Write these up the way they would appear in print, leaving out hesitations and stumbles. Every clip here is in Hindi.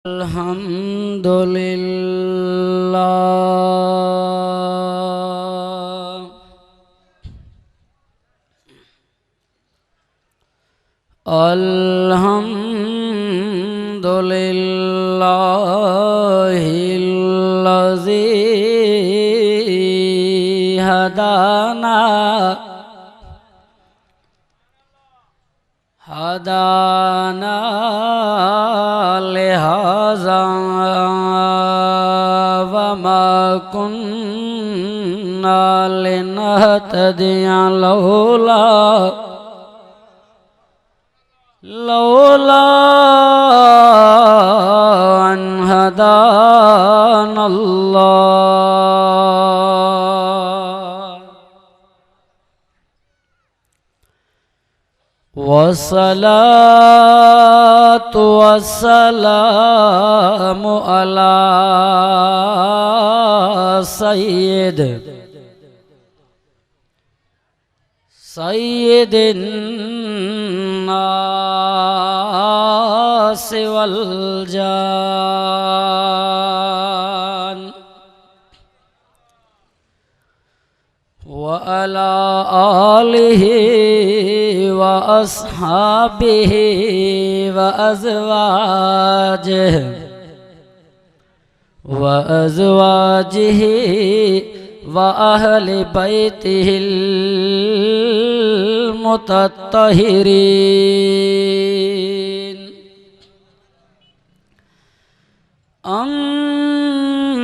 अल्हम्दुलिल्लाहिल्लज़ी हदाना लिहाज़ा वमा कुन्ना लिनहतदिया लौला अन हदानल्लाह वस्सलातु वस्सलामु अला सय्यिदिन नास वल जान व अला आलिहि व अस्हाबिहि व अज़वाजिहि व अहलि बैतिहिल मुतत्तहिरीन अम्मा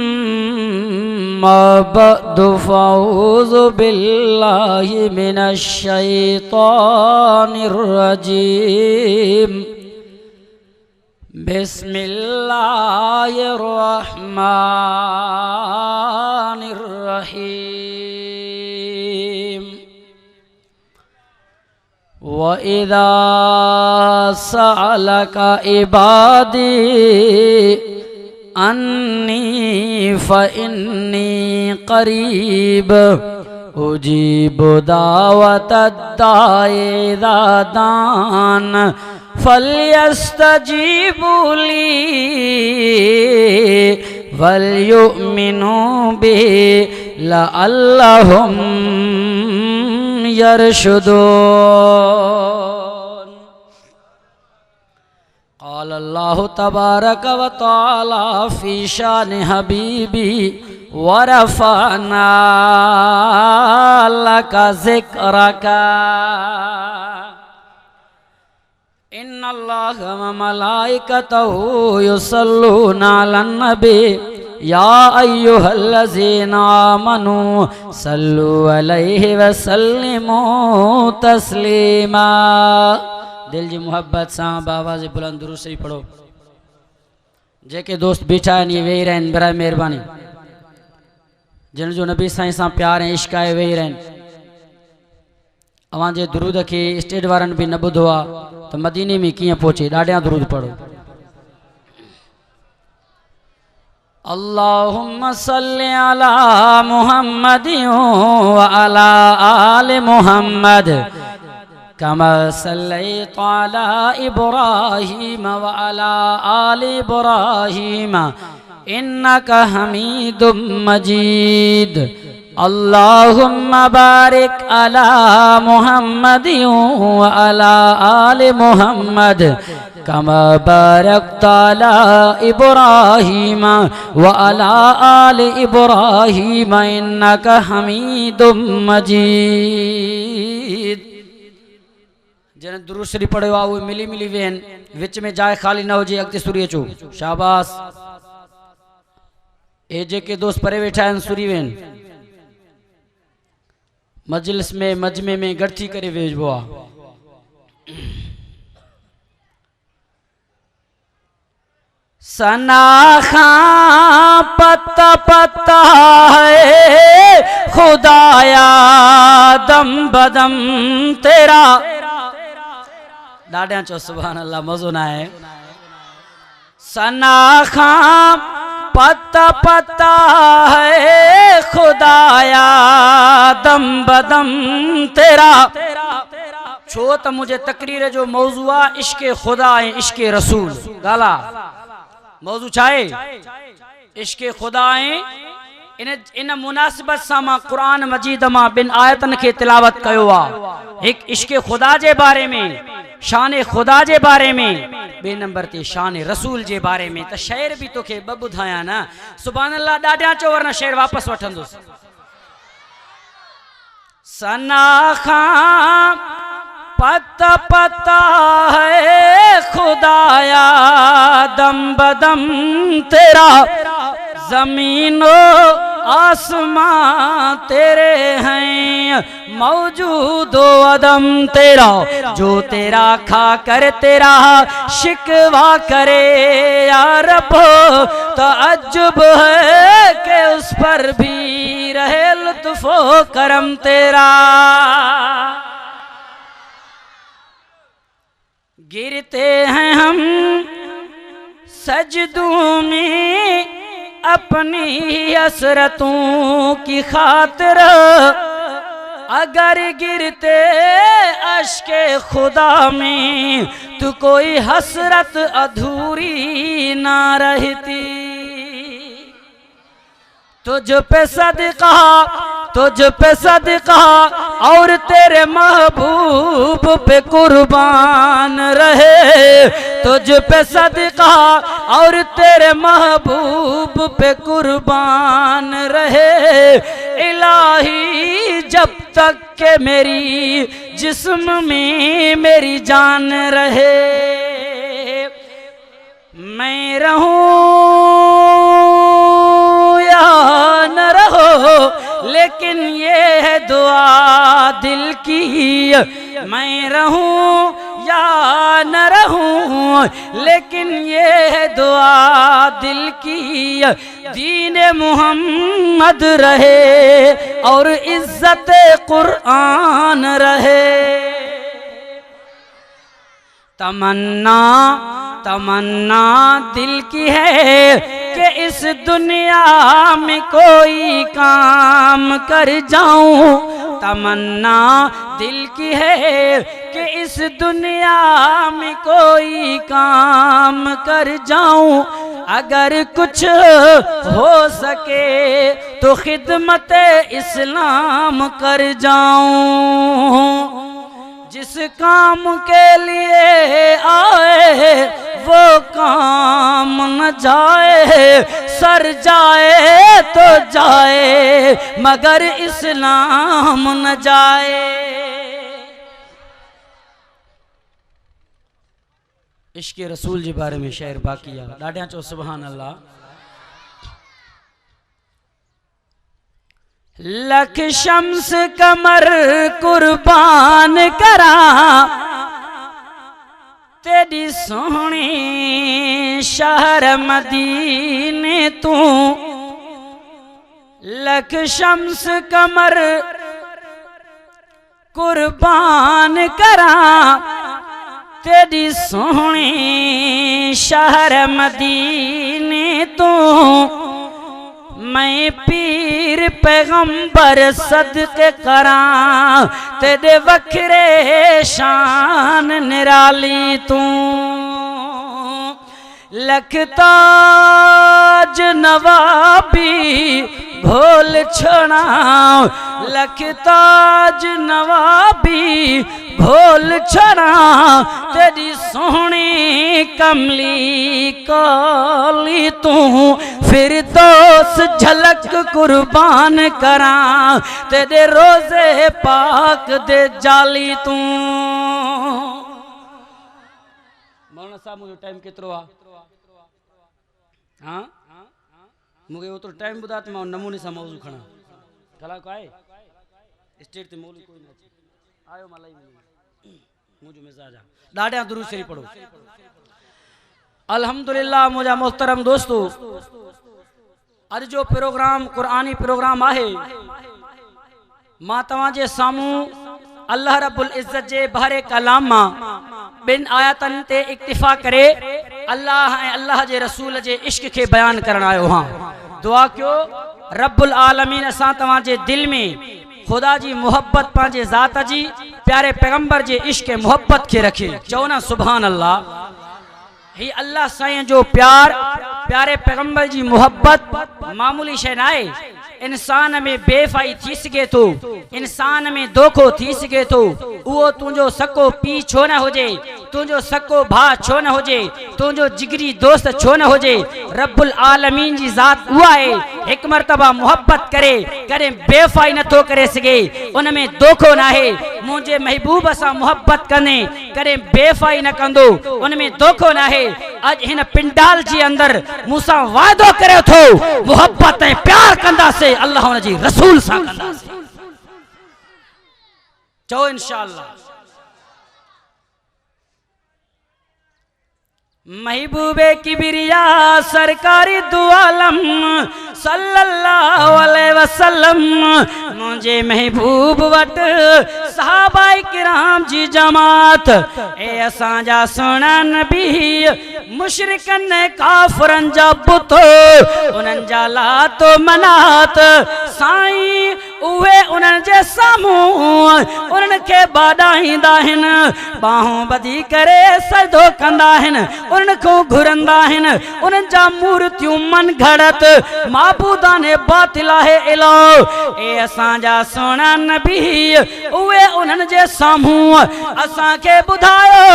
बअदु फ़अऊज़ु बिल्लाहि मिनश शैतानिर रजीम बिस्मिल्लाहिर रहमानिर रहीम व इज़ा सअलका इबादी अन्नी फ़इन्नी क़रीब उजीबु दावतद दाई इज़ा दान फल्यस्तजीबू ली वल्युमिनू बिही लअल्लहुम यरशुदून। क़ाल अल्लाहु तबारक व तआला फ़ी शान हबीबी व रफ़अना लका ज़िक्रका इन्नल्लाह व मलाइकतहु युसल्लूना अलन नबी या अय्युहल्लज़ीना आमनू सल्लु अलैहि व सल्लिमू तस्लीमा। दिल जी मुहब्बत सां आवाज़ बुलंद दुरूद से पढ़ो। जेके दोस्त बीठा आहिनि ये वेही रहनि बराए महिरबानी। जिन जो नबी साईं सां प्यार ऐं इश्क़ आहे वेही रहनि। अवां जे दुरूद खे स्टेज वारनि बि न ॿुधो आहे त मदीने में कीअं पहुचे। ॾाढियां दुरूद पढ़ो। अल्लाहुम्मा सल्लि अला मुहम्मदिन व अला आलि मुहम्मद कमा सल्लैता अला इब्राहीम व अला आलि इब्राहीम इन्नका हमीदुम मजीद। अल्लाहुम्मा बारिक अला मुहम्मदिन व अला आलि मुहम्मद कमा बारकता अला इब्राहीम व अला आलि इब्राहीम इन्नका हमीदुम मजीद। जन दुरूद शरीफ पढ़ियो आहे उहे मिली मिली वेहनि। विच में जाइ ख़ाली न हुजे। अॻिते सुरी अचो। शाबाश। ए जेके दोस्त परे वेठा आहिनि सुरी वेहनि। मजलिस में मजमे में गॾु थी करे वेहिबो आहे। सनाखा पत्ता पत्ता है खुदाया दम बदम तेरा। ॾाढियां चओ सुभान अल्लाह। मज़ो न आहे। सनाखा पत्ता पत्ता है खुदाया दम बदम तेरा। छो त मुझे तकरीर जो मौजू आहे इश्क़ खुदा ऐं इश्क़ रसूल। गाला मौजू छाए इश्क खुदाए इन मुनासिबत सां मां क़ुरान मजीद मां बिन आयतन के तिलावत कयो आहे। एक इश्क खुदा जे बारे में, शान खुदा जे बारे में, बे नंबर ते शान रसूल जे बारे में। त शेर भी तोखे ब बुधाया ना, सुभान अल्लाह ॾाढा चो वरना शेर वापस वठंदुसि। सनाखा पता पता है खुदाया दम बदम तेरा, जमीनो आसमां तेरे हैं, मौजूदो अदम तेरा, जो तेरा खा कर तेरा शिकवा करे या रब, तअज्जुब है कि उस पर भी रहे लुत्फो करम तेरा। गिरते हैं हम सजदों में अपनी हसरतों की खातिर, अगर गिरते अश्के खुदा में तो कोई हसरत अधूरी ना रहती। तुझ पे सदका, तुझ पे सदका और तेरे महबूब पे कुर्बान रहे, तुझ पे सदका और तेरे महबूब पे कुर्बान रहे। इलाही जब तक के मेरी जिस्म में मेरी जान रहे, मैं रहूं या न रहो, लेकिन ये है दुआ दिल की। मैं रहूं या न रहूं, लेकिन ये है दुआ दिल की। दीन मुहम्मद रहे और इज्जत कुरान रहे। तमन्ना तमन्ना दिल की है कि इस दुनिया में कोई काम कर जाऊं, तमन्ना दिल की है कि इस दुनिया में कोई काम कर जाऊं। अगर कुछ हो सके तो खिदमत इस्लाम कर जाऊं। जिस काम के लिए आए वो काम न जाए, सर जाए तो जाए मगर इस्लाम न जाए। इश्क़ रसूल जे बारे में शेर बाकी है, ॾाढा चो सुभान अल्लाह। लख शम्स कमर कुर्बान करा तेरी सोहनी शहर मदीने तू। लख शम्स कमर कुर्बान करा तेरी सोहनी शहर मदीने तू। मैं पीर पैगंबर सदके करा तेरे वखरे शान निराली तू। लख ताज नवाबी भोल छोड़ा, लख ताज नवाबी भोल छोड़ा तेरी सोहनी कमली काली तू। फिर दोस झलक कुर्बान करा तेरे रोजे पाक दे जाली तू। मौलाना साहब मुझे टाइम केतिरो आहे? हाँ मूंखे ओतिरो टाइम ॿुधाए त मां नमूने सां मौज़ू खणा। कलाक आहे स्टेज ते मौलवी कोई न अचे आयो मलाई मुझे मिजाज आ ॾाढा दुरूद शरीफ पढ़ो। अल्हम्दुलिल्लाह मुझा मोहतरम दोस्तों, अज जो प्रोग्राम कुरानी प्रोग्राम आहे। मां तव्हांजे साम्हूं अल्लाह रब्बुल इज्जत जे बहरे कलाम मां बिन आयतन ते इक्तिफा करे अल्लाह ऐं अल्लाह जे रसूल जे इश्क के बयान करण आयो हां। दुआ कयो रब्बुल आलमीन असां तव्हांजे दिल में खुदा जी मोहब्बत पांजे ज़ात जी प्यारे पैगंबर जे इश्क मोहब्बत के रखे। चओ ना सुभान अल्लाह। ही अल्लाह साईं जो प्यार प्यारे पैगंबर जी मोहब्बत मामूली शइ न आहे। इंसान में बेफ़ाई थी सके तो, इंसान में धोखो थी सके तो, उहो तुंहिंजो सको पी छो न हुजे, तुंहिंजो सको भाउ छो न हुजे, तुंहिंजो जिगरी दोस्त छो न हुजे। रब्बुल आलमीन जी ज़ात उहा आहे, हिकु मरतबा मोहब्बत करे कॾहिं बेफ़ाई नथो करे सघे, उन में धोखो न आहे। मुंहिंजे महबूब सां मोहब्बत कंदे कॾहिं बेफ़ाई न कंदो, उन में धोखो न आहे। अॼु हिन पिंडाल जे अंदरि मूंसां वाइदो करे थो, मोहब्बत ऐं प्यार कंदासीं, अल्लाह हुन जी रसूल सां कंदासीं। चओ इंशाअल्लाह। महबूबे किबरिया सरकारी दो आलम सल्लल्लाहु अलैहि वसल्लम, मुझे महबूब वट सहाबाए किराम जी जमात, ए असांजा सुना नबी मुशरिकन काफरन जा बुत, उन्हनि जा लातो मनात साईं, उहे उन्हनि जे साम्हूं उन्हनि खे बाॾाईंदा आहिनि, बाहूं ॿधी करे सजदो कंदा आहिनि, उन्हनि खां घुरंदा आहिनि। उन्हनि जा मूर्तियूं मन घड़त माबूदाने बातिल आहे इलो, ए असांजा सुहिणा नबी उहे उन्हनि जे साम्हूं असांखे ॿुधायो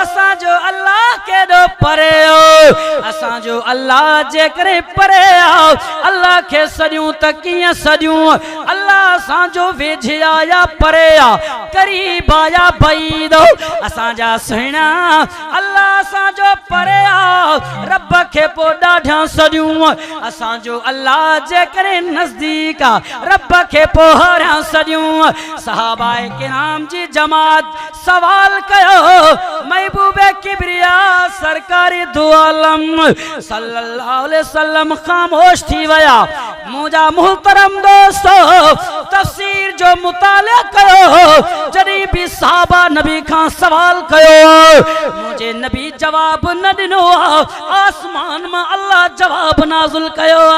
असांजो अल्लाह केॾो परे हो, असांजो अल्लाह जेकॾहिं परे आहे, अल्लाह खे सॼियूं त कीअं सॼियूं, अल्लाह असांजो वेझे आ या परे आ, करीब आ या बईद, असांजा सुहिणा अल्लाह असांजो परे आ, रब खे पोइ ॾाढा सॼियूं, असांजो अल्लाह जेकॾहिं नज़दीक आ, रब खे पोइ हरियां सॼियूं। सहाबाए किराम जी जमात सवाल कयो, महबूबे किबरिया सरकारी दो आलम सल्लल्लाहु अलैहि वसल्लम खामोश थी विया। मुंहिंजा मुहतरम दोस्तो तफसीर जो मुताला कयो, जॾहिं बि सहाबा नबी खां सवाल कयो, मुंहिंजे नबी जवाब न ॾिनो आ, आसमान मां अल्लाह जवाब नाज़िल कयो आ।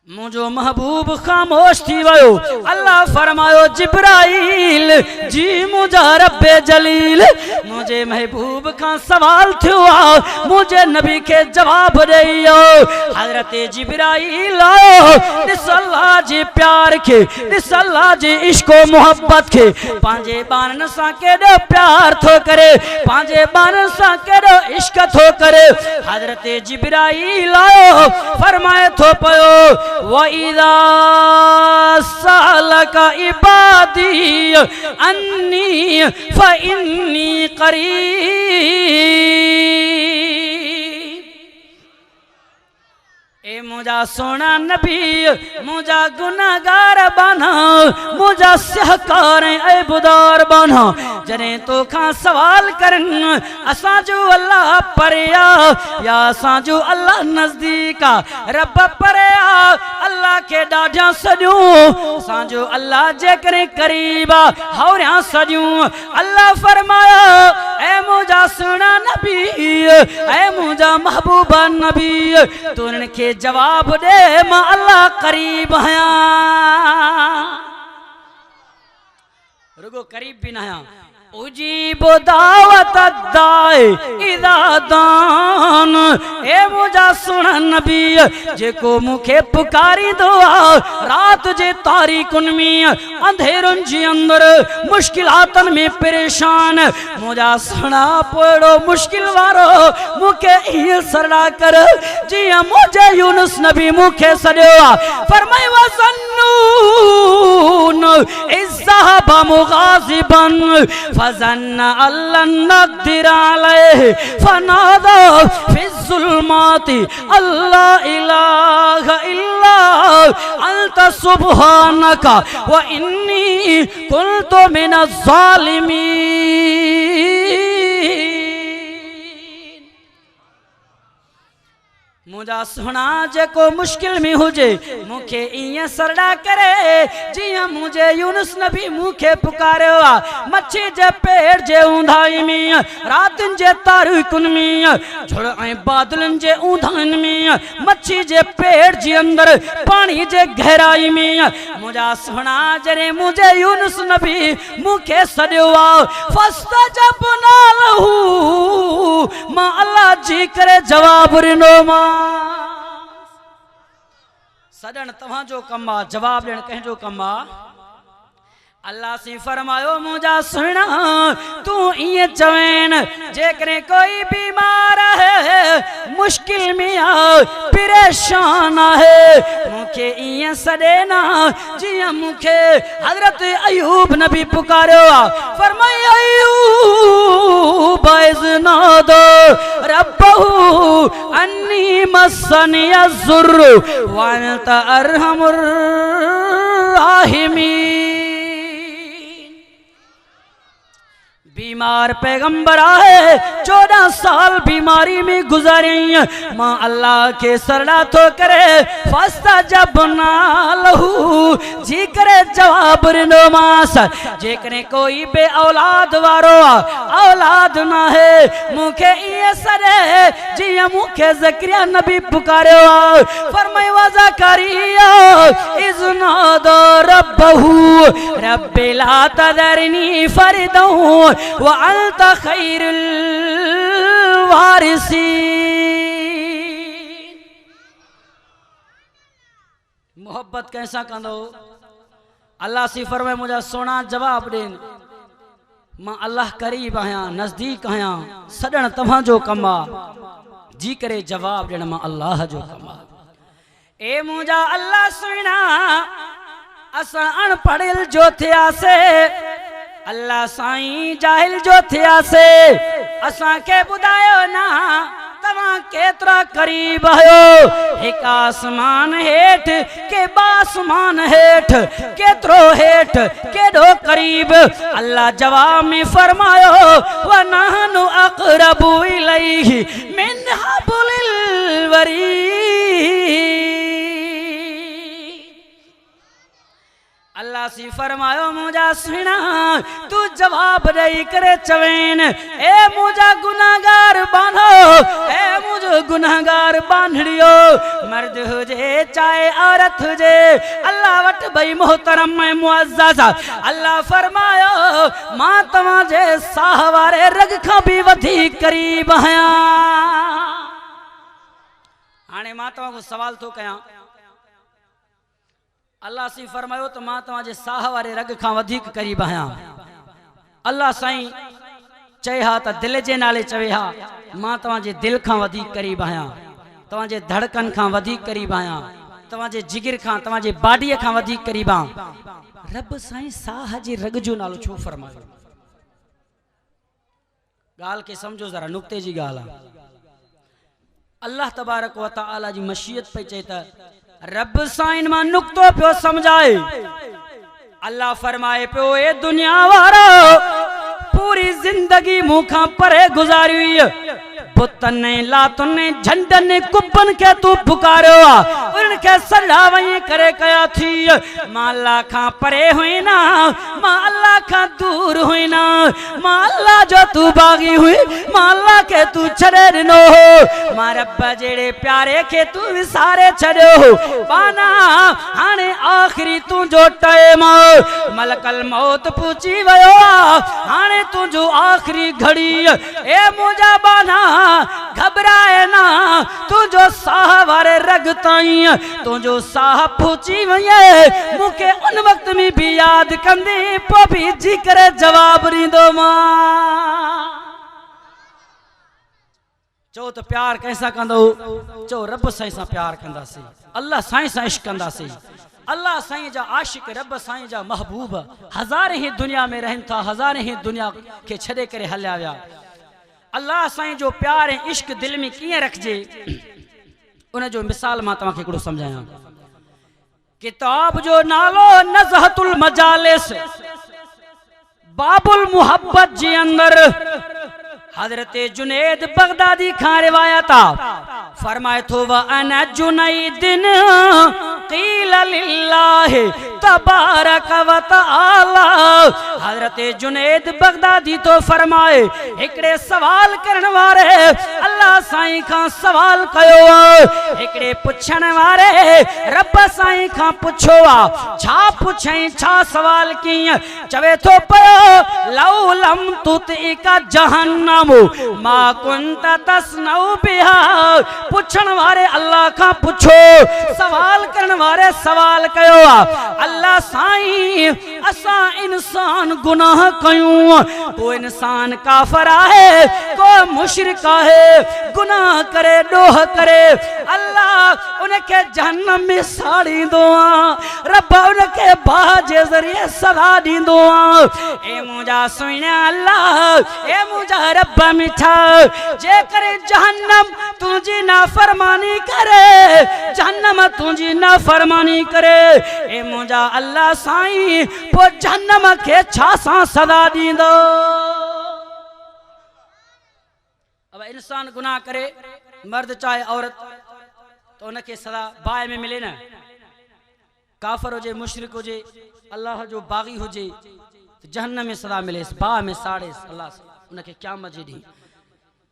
मुझो महबूब खामोश थी वियो। अल्लाह फरमायो जिब्राइल जी मुझा रब्बे जलील, मुझे महबूब खां सवाल थियो आ, मुझे नबी के जवाब ॾेयो। हज़रत जिब्राइल आओ, ॾिस अल्लाह जे प्यार के, ॾिस अल्लाह जे इश्क़ो मोहब्बत के, पंहिंजे ॿारनि सां केॾो प्यार थो करे, पंहिंजे ॿारनि सां केॾो इश्क़ थो करे। हज़रत जिब्राइल आओ, फरमाए थो पियो वइज़ा सअलका इबादी अन्नी फइन्नी क़रीब। ए मुझा सोना नबी मुझा गुनाहगार बना, मुझा सहकार ऐबुदार बना, जॾहिं तोखां सवाल करन असांजो अल्लाह परे आ या असांजो अल्लाह नज़दीक आ, रब परे आ, अल्लाह के ॾाढा सॼूं, असांजो अल्लाह जेकॾहिं करीब आ हौरियां सॼूं। अल्लाह फरमाया ऐ मुंहिंजा सुहिणा नबी, ऐ मुंहिंजा महबूबा नबी, तू उन्हनि खे जवाब दे मां अल्लाह करीब आहियां, रुगो करीब भी न आहियां। उजीबो दावत दाए इदा दान, ए मुझा सुना नबी जेको मुखे पुकारींदो आ रात जे तारीकुन में, अंधेरुन जे अंदर मुश्किलातन में परेशान, मुझा सुना पोड़ो मुश्किल वारो मुखे ये सरड़ा कर, जिया मुझे यूनुस नबी मुखे सॾियो आ। फरमाए वज़न्नून इज़्ज़हबा मुग़ाज़िबन फज़न्न अल्लन नक़दिर अलैहि फनादा फ़िज़्ज़ुल्माति अल्ला इलाहा इल्ला अंत सुब्हानका व इन्नी कुन्तु मिनज़्ज़ालिमीन। मुझा सुना जेको मुश्किल में हुजे मुखे इं सरड़ा करे जिया मुझे यूनुस नबी मुखे पुकारो मच्छी जे पेड़ जे ऊंधाई में रातन जे तारीकुन में झुड़ ऐं बादलन जे ऊंधाइन में मच्छी जे पेड़ जे अंदर पानी जे गहराई में मुझा सुना जरे मुझे यूनुस नबी मुखे सडियो फस्तजबना लहू मां अल्लाह जी करे जवाब ॾिनो मां सदन तव्हांजो कम आ जवाब ॾियण कंहिंजो कम आ अल्लाह सी फरमायो मुझा सुना तू इं चवेन जेकरे कोई बीमार है मुश्किल में आ परेशान है मुखे इं सडे ना जिया मुखे हजरत अयूब नबी पुकारो फरमाया अयूब इज़नादो रब्बहू अन्नी मस्सनी अज़्ज़ुर्रु व अंत अरहमुर राहिमीन बीमार पैगंबर आए 14 साल बीमारी में गुजारी मां अल्लाह के सरड़ा तो करे फस्तजबना लहू जी करे जवाब ॾिनो मास जेकरे कोई बे औलाद वारो औलाद ना है मुखे इं सडे जिया मुखे ज़करिया नबी पुकारियो फरमायो व ज़करिया इज़नादो रब्बहू रब्बि ला तज़रनी फरदन व अंत खैरुल वारिसीन मोहब्बत कैसा कंदो अल्लाह सी फरमाए मुझा सोना जवाब ॾेन मां अल्लाह करीब आहियां नज़दीक आहियां सॾण तव्हांजो कम आ जी करे जवाब ॾियण मां अल्लाह जो कम आ ए मुझा अल्लाह सुना असां अनपढ़ियल जो थियासे अल्लाह साईं जाहिल जो थियासे असां के बुधायो ना तवां केतरा करीब आयो एक आसमान हेठ के बासमान हेठ केतरो हेठ केडो करीब अल्लाह जवाब में फरमायो व नहनु अक़रबु इलैहि मिन हब्लिल वरीद अल्लाह सी फरमायो मुझा सुना तू जवाब दई करे चवेन ए मुझा गुनाहगार बांधो ए मुझो गुनाहगार बांधड़ियो मर्द हुजे चाहे औरत हुजे अल्लाह वट भई मोहतरम मुअज़्ज़ज़ अल्लाह फरमायो मां तवां जे साह वारे रग खां भी वधीक करीब आहियां हाणे मां तवां को सवाल तो कयां अल्लाह सी फरमायो तो मां तवांजे साह वारे रग खां वधीक करीब आहियां अल्लाह साईं चए हा त दिल जे नाले चवे हा मां तवांजे दिल खां वधीक करीब आहियां तवांजे धड़कन खां वधीक करीब आहियां तवांजे जिगर खां तवांजे बाडीअ खां वधीक करीब आहियां रब साईं साह जे रग जो नालो छो फरमायो गाल के समझो जरा नुक्ते जी गाल अल्लाह तबारक व तआला जी मशीयत पे चए त रब साइन मां नुक्तो पियो समझाए अल्लाह फरमाए पियो ए दुनिया वारो पूरी जिंदगी मुखा परे गुजारी हुई बुतन लातुन झंडन कुबन के तू पुकारो उनके सड़ा वही करे कया थी मां अल्लाह खां परे हुई ना मां अल्लाह खां दूर हुई ना मां अल्लाह जो तू बागी हुई मां अल्लाह के तू छड़े ॾिनो हो मां रब जेड़े प्यारे के तू विसारे छड़ियो हो पाना हाणे आखिरी तू जो टाइम मलकल मौत पूछी वयो हाणे तुझो आखिरी घड़ी ए मुझा बाना घबराए ना तुझो साह वारे रग ताई तुझो साह पूछी वये मुके उन वक्त में भी याद कंदी पो भी जी करे जवाब ॾींदो मां चो तो प्यार कैसा कंदो चो रब साईं सां प्यार कंदासीं अल्लाह साईं सां इश्क कंदासीं अल्लाह साईं जा आशिक रब साईं जा महबूब हज़ार ही दुनिया में रहन था हज़ार ही दुनिया के छड़े करे हलिया विया अल्लाह साईं जो प्यार ऐं इश्क दिल में किए रखजे उन जो मिसाल मां तव्हांखे हिकिड़ो समझायां किताब जो नालो नज़हतुल मजालिस बाबुल मुहब्बत जे अंदर हजरत जुनैद बगदादी खां रिवायत फरमाए थो व अना जुनैदिन क़ील लिल्लाहि तबारक व तआला। हजरत जुनैद बगदादी तो फरमाए हिकड़े सवाल करण वारे अल्लाह साईं खां सवाल कयो, हिकड़े पुछण वारे रब साईं खां पुछो आ। छा पुछई, छा सवाल कीअं? चवे थो पयो लौ लम तुतिका जहन्नम मा कुंत तस्नउ बिहा। पुछण वारे अल्लाह खां पुछो, सवाल करण वारे सवाल कयो आ। अल्लाह साईं असां इंसान गुनाह कयूं, को इंसान काफर आहे, को मुशरिक आहे, गुनाह करे डोह करे, अल्लाह उनके जहन्नम में साड़ींदो आ, रब उनके बाह जे ज़रिए सदा दींदो आ। ए मुंहिंजा सुहिणा अल्लाह, ए मुंहिंजा रब मिठा, जे करे जहन्नम तुंहिंजी नाफरमानी करे, जहन्नम तुंहिंजी नाफरमानी करे, ए मुंहिंजा अल्लाह साईं पो जहन्नम खे छा सां सदा दींदो? अब इंसान गुनाह करे, मर्द चाहे औरत, तो उनके सदा बाय में मिले न। काफर हुजे, मुशरिक हुजे, अल्लाह जो बागी हुजे, तो जहन्नम में सदा मिले, बाह में साड़े अल्लाह से उनके क़यामत जे ॾींहुं।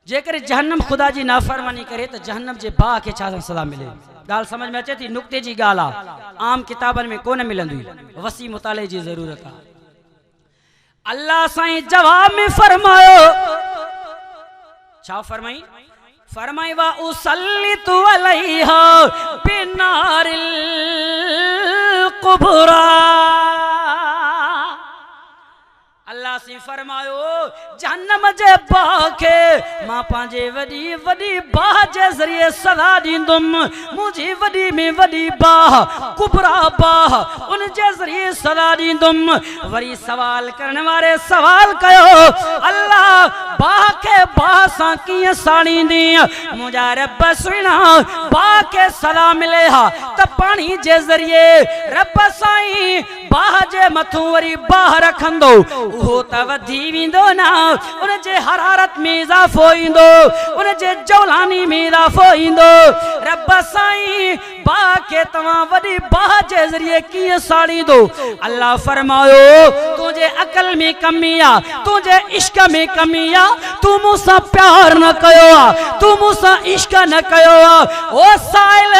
जेकर जहन्नम खुदा जी नाफरमानी करे तो जहन्नम जे बाह के छा सदा मिले? गाल समझ में अचे थी? नुक्ते जी गाल आ, आम किताबन में कोन मिलंदी, वसी मुताले जी जरूरत आ। अल्लाह साईं जवाब में फरमायो, छा फरमाई? फरमाई वा उसल्लितु अलैहा बिनारिल कुबरा। अल्लाह से फरमायो जहन्नम जे बाह खे मां पंहिंजे वॾी वॾी बाह जे ज़रिए सदा ॾींदुमि। मुंहिंजी वॾी में वॾी बाह, कुबरा बाह, उन जे ज़रिए सदा ॾींदुमि। वरी सवाल करण वारे सवाल कयो, अल्लाह बाह खे बाह सां कीअं साड़ींदी? मुंहिंजा रब सुहिणा बाह खे सदा मिले हा त पाणी जे ज़रिए रब साईं बाह जे मथां वरी बाह रखंदो, उहो त वधी वेंदो न, उन जे हरारत में इज़ाफ़ो ईंदो, उन जे जौलानी में इज़ाफ़ो ईंदो। रब साईं बाह खे तव्हां वॾी बाह जे ज़रिए कीअं साड़ींदो? अल्लाह फरमायो तुंहिंजे अकल में कमी आ, तुंहिंजे इश्क में कमी आ, तू मूंसां प्यार न कयो आ, तू मूंसां इश्क न कयो आ। ओ साइल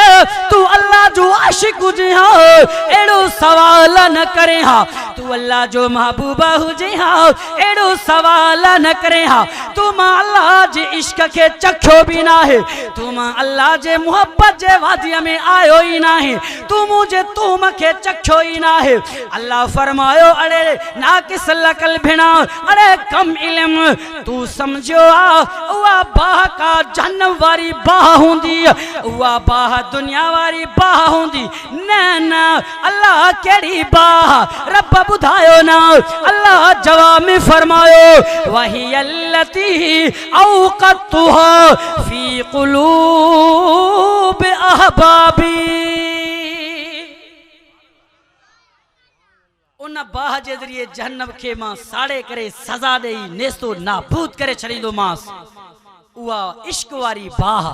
तू अल्लाह जो आशिक हुजे हा, अहिड़ो सवाल न करे हा। तू अल्लाह जो महबूबा हुजे हा, अहिड़ो सवाल न करे हा। तू मां अल्लाह जे इश्क खे चखियो बि न आहे, तू मां अल्लाह जे मुहब्बत जे वादीअ में आयो ई न आहे, तू मुंहिंजे तूम खे चखियो ई न आहे। अल्लाह फरमायो अड़े नाकिस लकल भेणा, अड़े कम इल्म, तू समझो आ उहा बाह का जहन्नम वारी बाह हूंदी, उहा बाह दुनिया वारी बाह हूंदी न। न अल्लाह कहिड़ी बाह? रब ॿुधायो न। अल्लाह जवाब में फरमायो वही अल्लती औक़तुहा फी क़ुलूब अहबाबी। उन बाह जे ज़रिए जहन्नम खे मां साड़े करे सज़ा ॾेई नेस्तो नाबूद करे छॾींदोमांसि। उहा इश्क वारी बाह,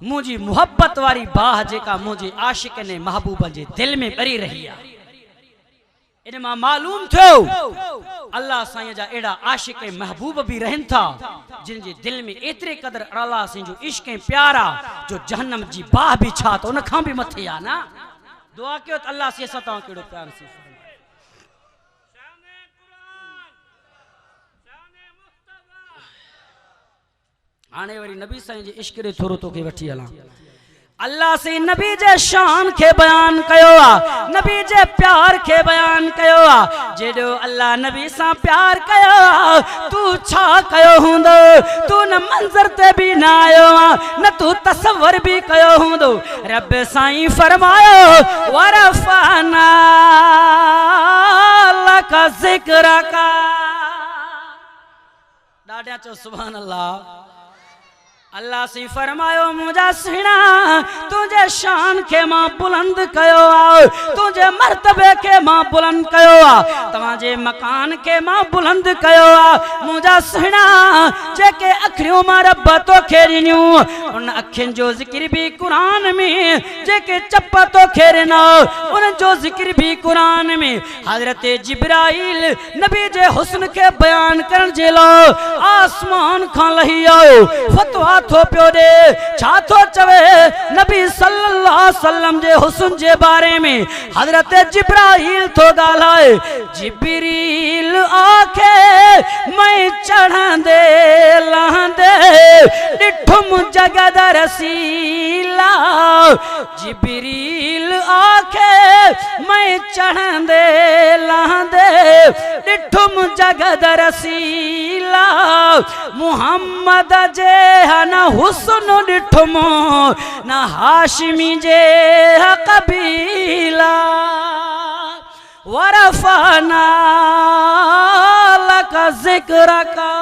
मुंहिंजी मुहब्बत वारी बाह, जेका मुंहिंजे आशिक ने महबूब जे दिल में ॿरी रही आहे। इन मां मालूम थियो अल्लाह साईं जा अहिड़ा आशिक महबूब भी रहनि था जिन जे दिल में एतिरे क़दर अल्लाह साईं जो इश्क ऐं प्यार आहे जो जहन्नम जी बाह भी छा त उन खां भी मथे आहे न। दुआ कयो त अल्लाह से तव्हां कहिड़ो प्यार से। हाणे वरी नबी साईं जे इश्क ॾे थोरो तोखे वठी हलां। अल्लाह से नबी जे शान के बयान कयो आ, नबी जे प्यार के बयान कयो आ। जेॾो अल्लाह नबी सां प्यार कयो आ, तू छा कयो हूंदो? तू न मंज़र ते भी न आयो आ, न तू तसव्वुर भी कयो हूंदो। रब साईं फरमायो वरफ़अना लक ज़िक्रका। ॾाढा चो सुभान अल्लाह। अल्लाह से फरमायो मुझा सुना तुझे शान के मां बुलंद कयो आ, तुझे मर्तबे के मां बुलंद कयो आ, तवाजे मकान के मां बुलंद कयो आ। मुझा सुना जेके अखरियों मां रब तो खेरिनियो उन अखिन जो जिक्र भी कुरान में, जेके चप तो खेरना उन जो जिक्र भी कुरान में। हजरत जिब्राइल नबी जे हुस्न के बयान करन जेलो आसमान खां लही आयो, फतवा थो पियो दे छा थो चवे नबी सल्लल्लाहु अलैहि वसल्लम जे हुस्न जे बारे में। हजरत जिब्राइल थो गालाए, जिब्रील आखे मैं चढ़ंदे लहंदे डिठुम जगद रसीला। जिब्रील आखे मैं चढ़ंदे लहंदे डिठुम जगद रसीला। मुहम्मद जे न हुस्न डिठुमो न हाशिमी जे कबीला। वरफना लक जिक्रका